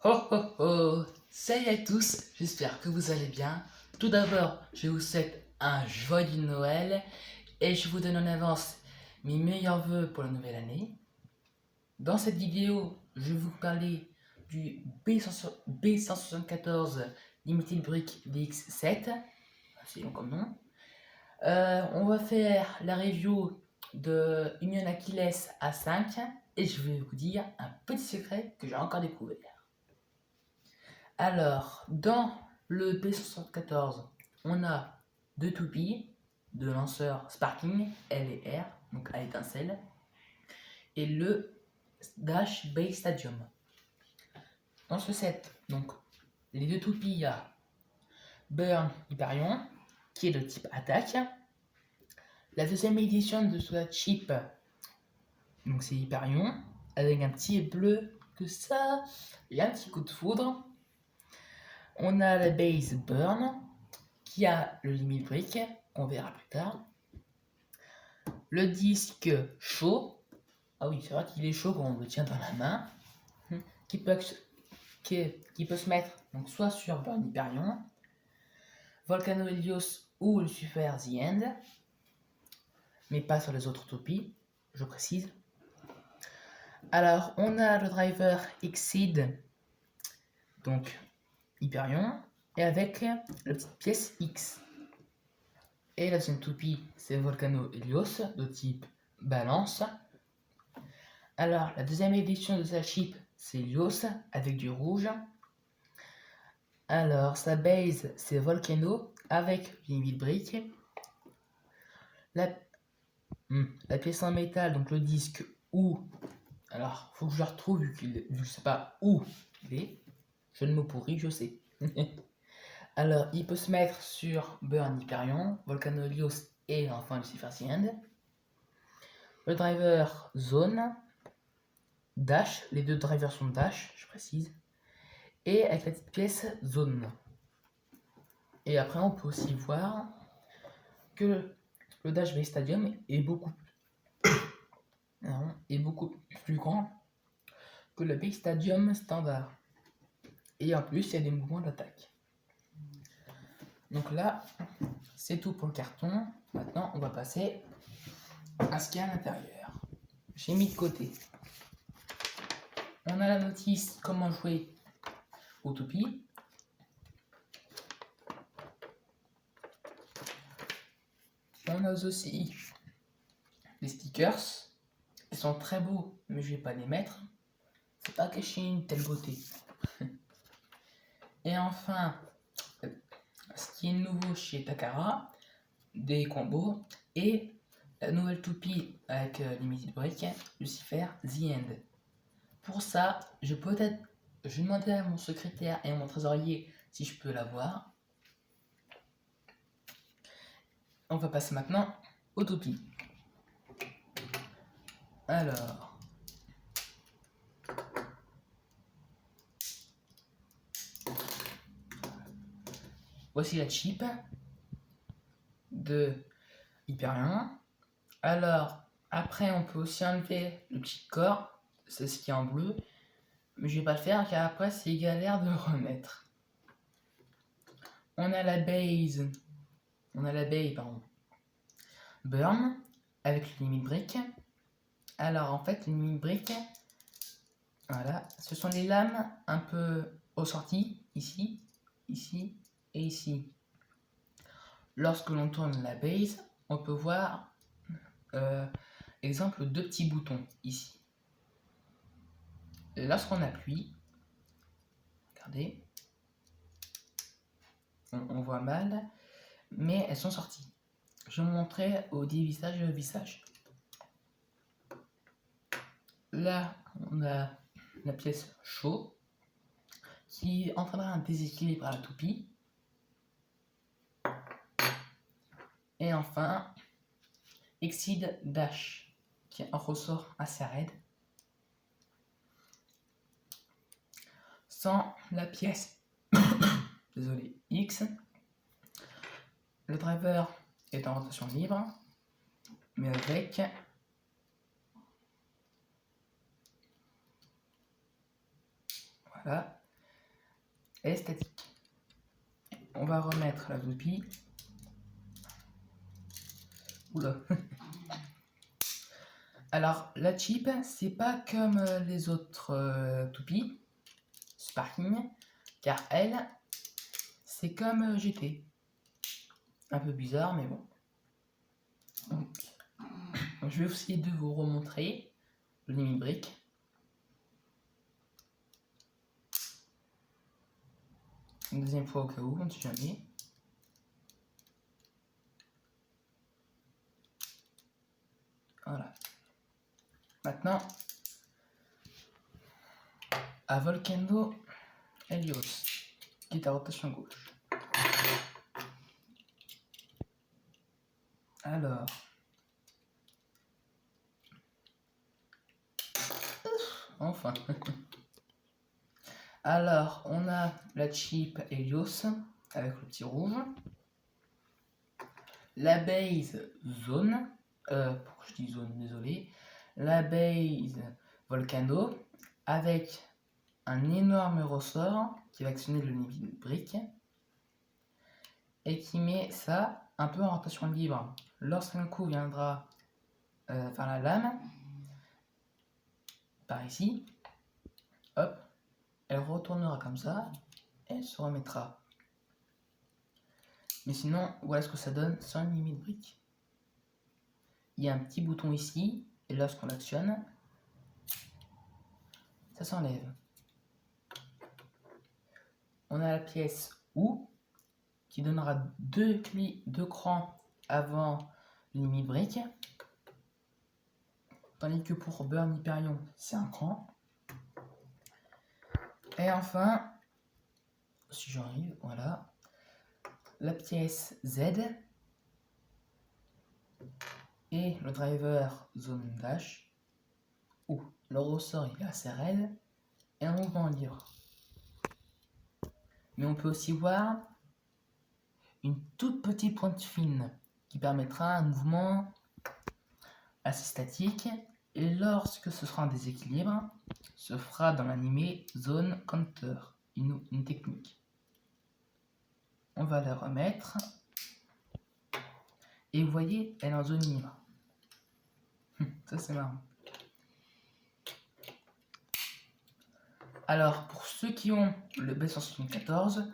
Oh oh oh! Salut à tous, j'espère que vous allez bien. Tout d'abord, je vous souhaite un joyeux Noël et je vous donne en avance mes meilleurs vœux pour la nouvelle année. Dans cette vidéo, je vais vous parler du B174 Limited Brick DX7, c'est long comme nom. On va faire la review de Union Achilles A5 et je vais vous dire un petit secret que j'ai encore découvert. Alors, dans le B174, on a deux toupies, deux lanceurs Sparking, L et R, donc à étincelle, et le Dash Base Stadium. Dans ce set, donc, les deux toupies, il y a Burn Hyperion, qui est de type attaque. La deuxième édition de ce chip, donc c'est Hyperion, avec un petit bleu que ça, et un petit coup de foudre. On a la base Burn, qui a le limit break, qu'on verra plus tard. Le disque chaud, ah oui, c'est vrai qu'il est chaud quand on le tient dans la main, qui peut se mettre donc soit sur Burn Hyperion, Volcano Helios ou Lucifer The End, mais pas sur les autres toupies, je précise. Alors, on a le driver Exceed, donc Hyperion, et avec la petite pièce X. Et la deuxième toupie, c'est Volcano Helios, de type balance. Alors, la deuxième édition de sa chip, c'est Helios, avec du rouge. Alors, sa base, c'est Volcano, avec limit brick. La pièce en métal, donc le disque ou... Alors, faut que je le retrouve, vu que je sais pas où il est. Je ne me pourris, je sais. Alors, il peut se mettre sur Burn Hyperion, Volcano Helios et enfin Lucifer The End. Le driver Zone, Dash, les deux drivers sont Dash, je précise. Et avec la petite pièce Zone. Et après, on peut aussi voir que le Dash Base Stadium est beaucoup plus grand que le Base Stadium standard. Et en plus, il y a des mouvements d'attaque. Donc là, c'est tout pour le carton. Maintenant, on va passer à ce qu'il y a à l'intérieur. J'ai mis de côté. On a la notice comment jouer aux toupies. On a aussi les stickers. Ils sont très beaux, mais je vais pas les mettre. C'est pas cacher une telle beauté. Et enfin, ce qui est nouveau chez Takara, des combos et la nouvelle toupie avec Limited Break, Lucifer The End. Pour ça, je demandais à mon secrétaire et à mon trésorier si je peux l'avoir. On va passer maintenant aux toupies. Alors, voici la chip de Hyperion. Alors, après, on peut aussi enlever le petit corps, c'est ce qui est en bleu, mais je vais pas le faire car après c'est galère de le remettre. On a la base, Burn avec le limit break. Alors en fait, le limit break, voilà, ce sont les lames un peu aux sorties, ici, ici et ici. Lorsque l'on tourne la base, on peut voir exemple deux petits boutons ici. Lorsqu'on appuie, regardez, on voit mal, mais elles sont sorties. Je vais vous montrer au dévissage. Là, on a la pièce chaud qui entraînera un déséquilibre à la toupie. Et enfin, Exceed Dash, qui est un ressort assez raide. Sans la pièce désolé, X, le driver est en rotation libre, mais avec voilà, Elle est statique. On va remettre la toupie. Oula. Alors, la chip, c'est pas comme les autres toupies Sparking, car elle, c'est comme GT. Un peu bizarre, mais bon. Donc, je vais essayer de vous remontrer le limit brick. Une deuxième fois au cas où, on ne sait jamais. Voilà. Maintenant, à Volcano Helios, qui est à rotation gauche. Alors, enfin. Alors, on a la chip Helios avec le petit rouge. La base zone, pourquoi je dis zone, désolé. La base Volcano avec un énorme ressort qui va actionner le limit brick et qui met ça un peu en rotation libre. Lorsqu'un coup viendra vers la lame, par ici, hop, elle retournera comme ça et elle se remettra. Mais sinon, voilà ce que ça donne sans limit brick. Il y a un petit bouton ici et lorsqu'on l'actionne, ça s'enlève. On a la pièce OU qui donnera deux crans avant le limit brick, tandis que pour Burn Hyperion c'est un cran. Et enfin, si j'arrive, voilà, la pièce Z et le driver zone dash où le ressort il est assez raide et un mouvement libre. Mais on peut aussi voir une toute petite pointe fine qui permettra un mouvement assez statique et lorsque ce sera en déséquilibre, se fera dans l'animé zone counter, une technique. On va la remettre et vous voyez, elle est en zone libre. Ça c'est marrant. Alors pour ceux qui ont le B174,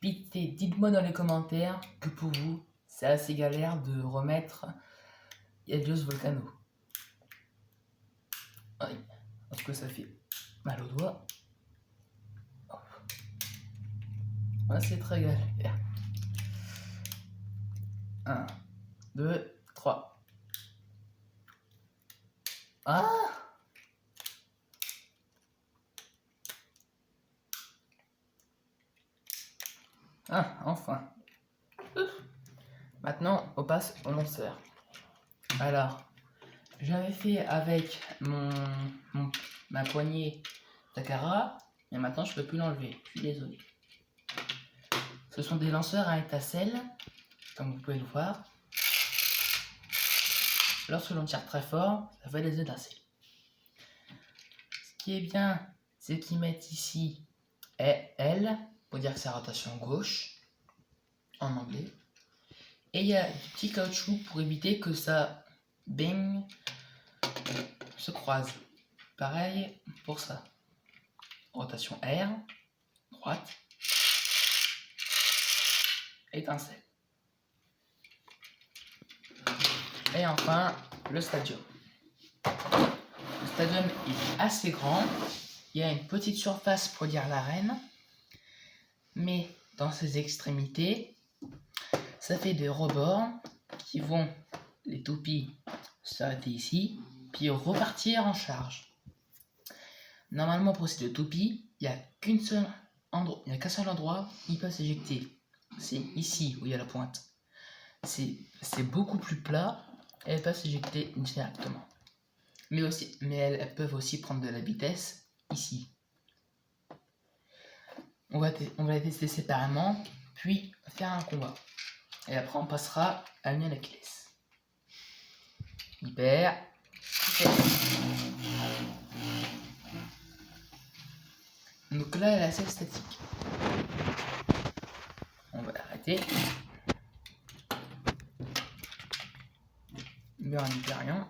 dites-moi dans les commentaires que pour vous c'est assez galère de remettre Helios Volcano. Oui, parce que ça fait mal au doigt. Ouais, c'est très galère. 1, 2, 3. Ah! Ah, enfin. Maintenant, on passe au lanceur. Alors, j'avais fait avec ma poignée Takara, mais maintenant je peux plus l'enlever. Je suis désolé. Ce sont des lanceurs à étincelles, comme vous pouvez le voir. Lorsque l'on tire très fort, ça fait des étincelles. Ce qui est bien, c'est qu'ils mettent ici L, pour dire que c'est rotation gauche, en anglais. Et il y a du petit caoutchouc pour éviter que ça baigne, se croise. Pareil pour ça. Rotation R, droite, étincelle. Et enfin, le stadium. Le stadium est assez grand. Il y a une petite surface pour dire l'arène. Mais dans ses extrémités, ça fait des rebords qui vont, les toupies, s'arrêter ici, puis repartir en charge. Normalement, pour ces deux toupies, il n'y a qu'un seul endroit où ils peuvent s'éjecter. C'est ici où il y a la pointe. C'est beaucoup plus plat et elles peuvent s'éjecter directement. Mais elles peuvent aussi prendre de la vitesse ici. On va les tester séparément, puis faire un combat. Et après on passera à l'Union Achilles. Hyper. Donc là, elle est assez statique. On va l'arrêter. Bien, hyperion.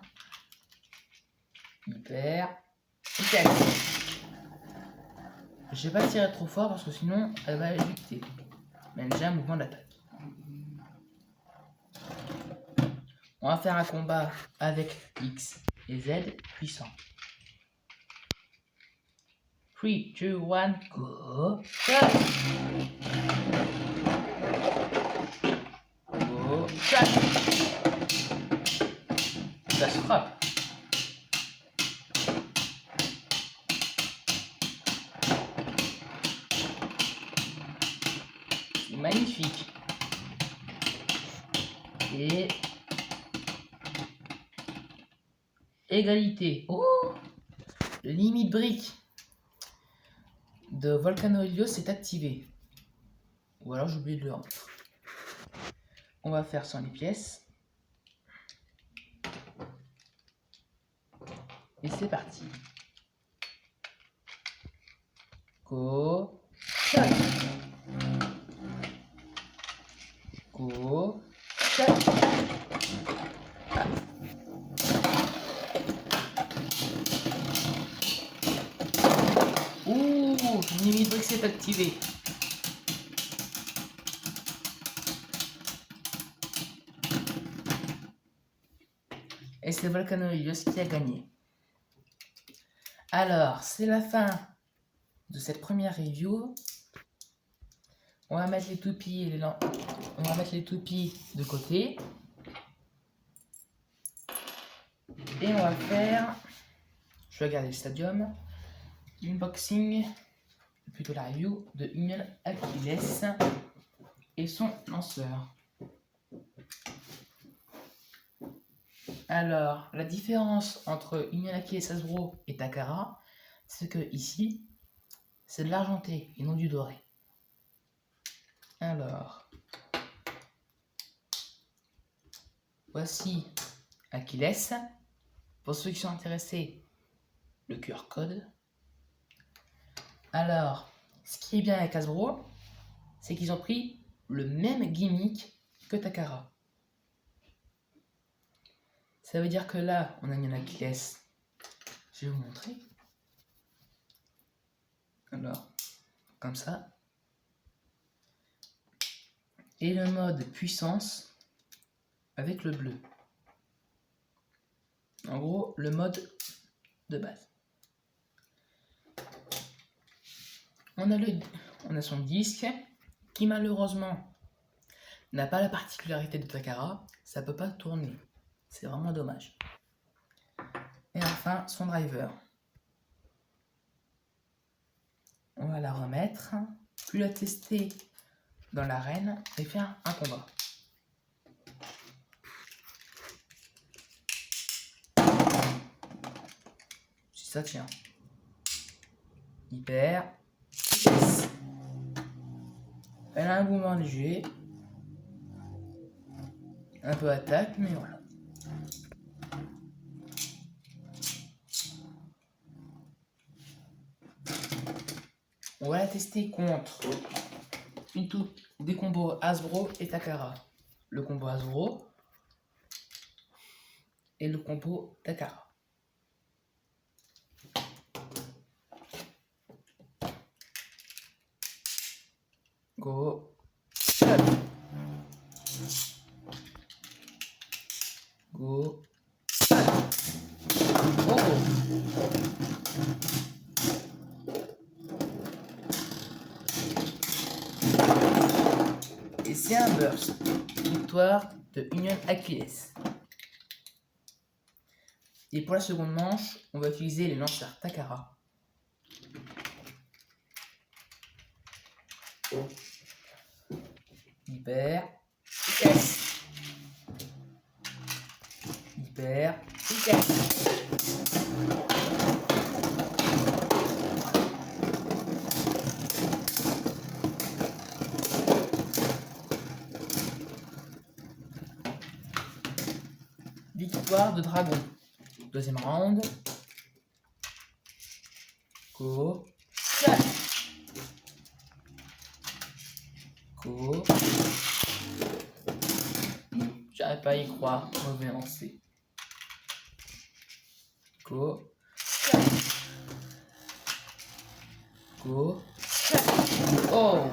Hyper. Hyper. Je vais pas tirer trop fort parce que sinon elle va éjecter. Mais elle a déjà un mouvement d'attaque. On va faire un combat avec X et Z puissant. 3, 2, 1, go! Shot! Go! Shot! Ça se frappe. C'est magnifique. Et égalité. Oh! Limite brique de Volcano Helios est activée. Ou alors j'ai oublié de le remettre. On va faire sans les pièces. Et c'est parti. Go. Shot. Go. Shot. Ouh, Nimitrix est activé. Et c'est Volcano Helios qui a gagné. Alors, c'est la fin de cette première review. On va mettre les toupies on va mettre les toupies de côté. Et on va faire, je vais regarder le stadium, unboxing, plutôt la review de Union Achilles et son lanceur. Alors, la différence entre Union Achilles Hasbro et Takara, c'est que ici, c'est de l'argenté et non du doré. Alors, voici Achilles. Pour ceux qui sont intéressés, le QR code. Alors, ce qui est bien avec Hasbro, c'est qu'ils ont pris le même gimmick que Takara. Ça veut dire que là, on a une Achilles. Je vais vous montrer. Alors, comme ça. Et le mode puissance avec le bleu. En gros, le mode de base. On a son disque qui malheureusement n'a pas la particularité de Takara, ça peut pas tourner. C'est vraiment dommage. Et enfin, son driver. On va la remettre, puis la tester dans l'arène et faire un combat. Si ça tient. Hyper. Yes. Elle a un mouvement léger. Un peu attaque, mais voilà. On va la tester contre des combos Hasbro et Takara. Le combo Hasbro et le combo Takara. Go. Shot. Go. Shot. Oh. Et c'est un burst. Victoire de Union Achilles. Et pour la seconde manche, on va utiliser les lanceurs Takara. Hyper efficace. Hyper efficace. Victoire de Dragon. Deuxième round. Go. Shot. Go. J'arrive pas à y croire. Mauvais lancé. Go. Go. Oh!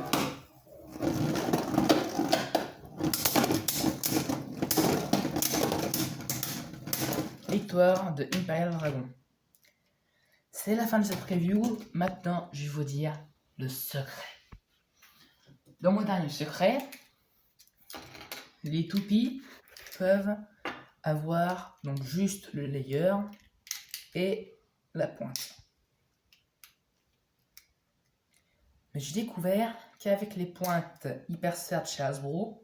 Victoire de Imperial Dragon. C'est la fin de cette preview. Maintenant, je vais vous dire le secret. Dans mon dernier secret, les toupies peuvent avoir donc juste le layer et la pointe. Mais j'ai découvert qu'avec les pointes Hyper Search chez Hasbro,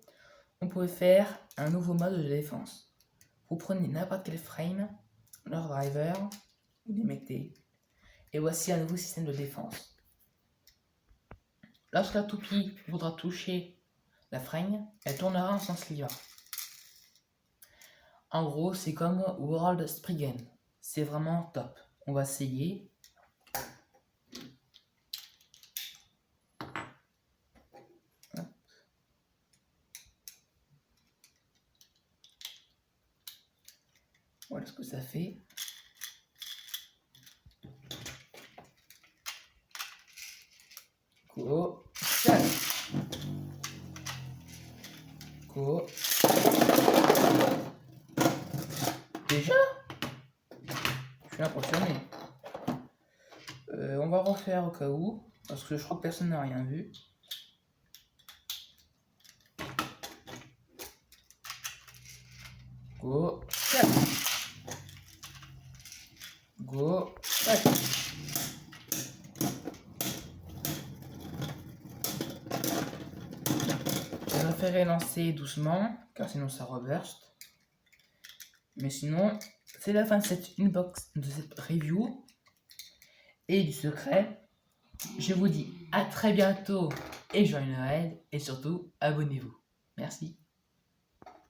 on pouvait faire un nouveau mode de défense. Vous prenez n'importe quel frame, leur driver, vous les mettez, et voici un nouveau système de défense. Lorsque la toupie voudra toucher la frame, elle tournera en sens libre. En gros, c'est comme World Spriggan. C'est vraiment top. On va essayer. Voilà ce que ça fait. Go. Go. Déjà? Je suis impressionné. On va refaire au cas où, parce que je crois que personne n'a rien vu. Go. Go. Je préférais lancer doucement, car sinon ça reburst. Mais sinon, c'est la fin de cette unbox, de cette review et du secret. Je vous dis à très bientôt et joyeux Noël, et surtout abonnez-vous. Merci.